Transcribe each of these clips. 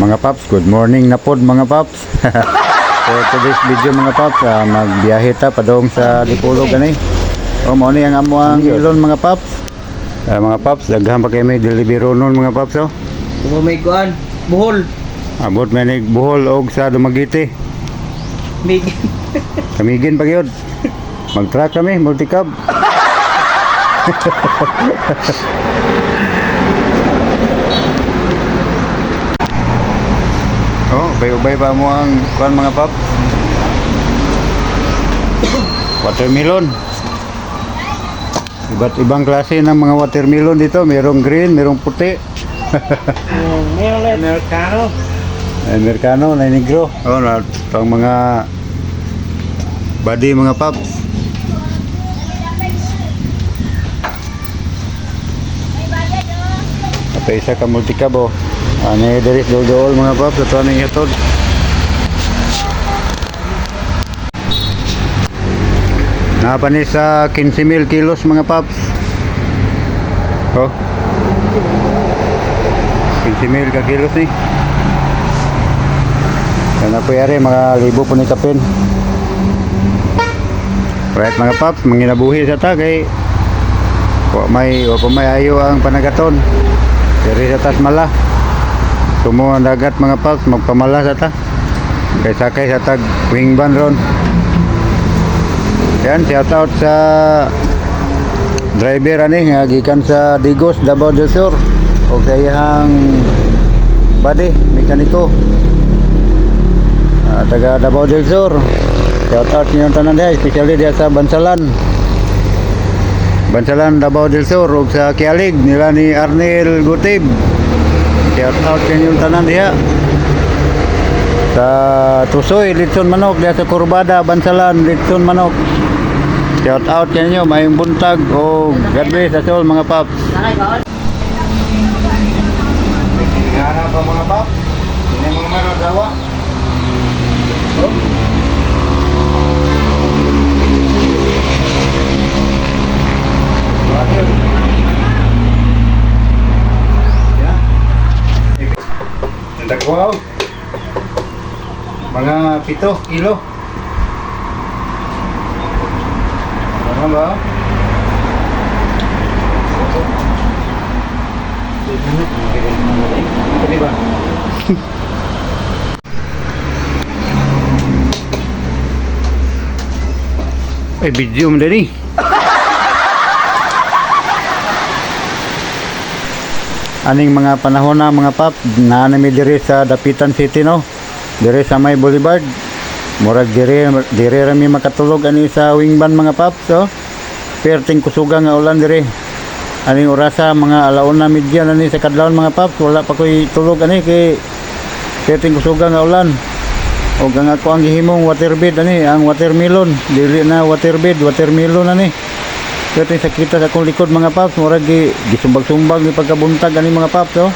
Mga paps, good morning na pod mga paps. For today's video mga paps, magbiyahe ta padong sa Dipolog ani. O mo ni ang amo ang ilon mga paps. Mga paps, daghan pa kay may delivery nun mga paps oh. Kung may kuan, buhol. Abot may nig Bohol og sa Dumaguete. Big. Kamigin pa gyud. Mag-truck kami, multi-cab. Oh, ubay-ubay pa mo ang kuan mga pap. Watermelon. Iba't ibang klase ng mga watermelon dito. Merong green, merong puti. Meron Americano. Americano, na negro. Oh, pang mga body mga paps. Ito isa ka multi-cab oh. Ano yung deris dool mga paps. Ito ano yung itod. Napanis sa 15,000 kilos mga paps. Oh. 15,000 ka kilos ni. Yan po yari, mga libo po ni kapin. Right mga paps, manginabuhi sa tagay. Wa may ayo ang panagaton. Diri sa Tasmala. Sumo ang dagat mga paps, magpamala sa ta. Kay sakay sa tag wingban ron. Yan, shout out sa driver ani nga gikan sa Digos, Davao del Sur. O kayang body, mekaniko. Taga Davao del Sur. Shout out niyo tanan dia, especially dia sa Bansalan. Bansalan Davao del Sur ug sa Kialig nila ni Arnel Gutib. Shout out niyo tanan dia. Sa Tusoy, Litson Manok dia sa Kurbada, Bansalan, Litson Manok. Shout out niyo, mayong buntag o God bless sa all mga paps. Tingara pa mga paps. Ini mga managawa. Oh. Wow. Mga 7 kilo. Ano ba? Di ba? Ay, video mo din eh. Aning mga panahon na mga pap na nami diri sa Dapitan City no, diri sa May Boulevard. Murag diri rami makatulog ani sa wingban mga pap. So perting kusuga nga ulan diri. Aning orasa mga alauna media na ni sa kadlawon mga pap, wala pa koy tulog ani kay perting kusuga nga ulan. Og ang ako ang gihimong waterbed ani, ang watermelon dili na waterbed, watermelon ani. Kaya sakita sa akong likod mga paps, murag gisumbag-sumbag ni pagkabuntag ani mga paps oh.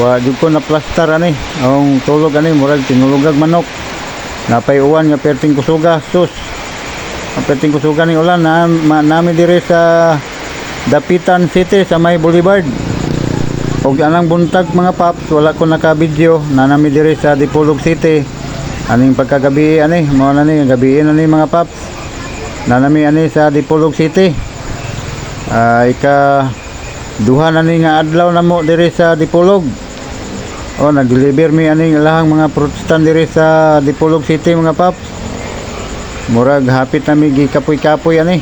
Wa jud ko na plaster ani, ang tulog ani murag tinulogag manok. Napay uwan nga perting kusuga, sus. Ang perting kusuga ni ulan na nami dire sa Dapitan City sa May Boulevard. Og anang buntag mga paps, wala ko naka-video na nami dire sa Dipolog City. Aning pagkagabi ani, mao na ni gabiin ani mga paps. Nanami ani sa Dipolog City. Ika duha na ni nga adlaw namo diri sa Dipolog. O nag-deliver mi ani lahang mga fruitstan diri sa Dipolog City mga paps. Murag hapit na mi gikapoy-kapoy ani.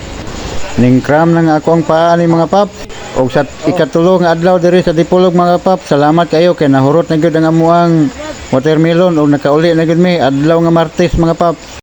Ning kram nang ako ang paa ni mga paps. Og sa ikatulo nga adlaw diri sa Dipolog mga paps. Salamat kayo kay nahurot na gyud ang amuang watermelon og nakauli na gyud mi adlaw nga Martes mga paps.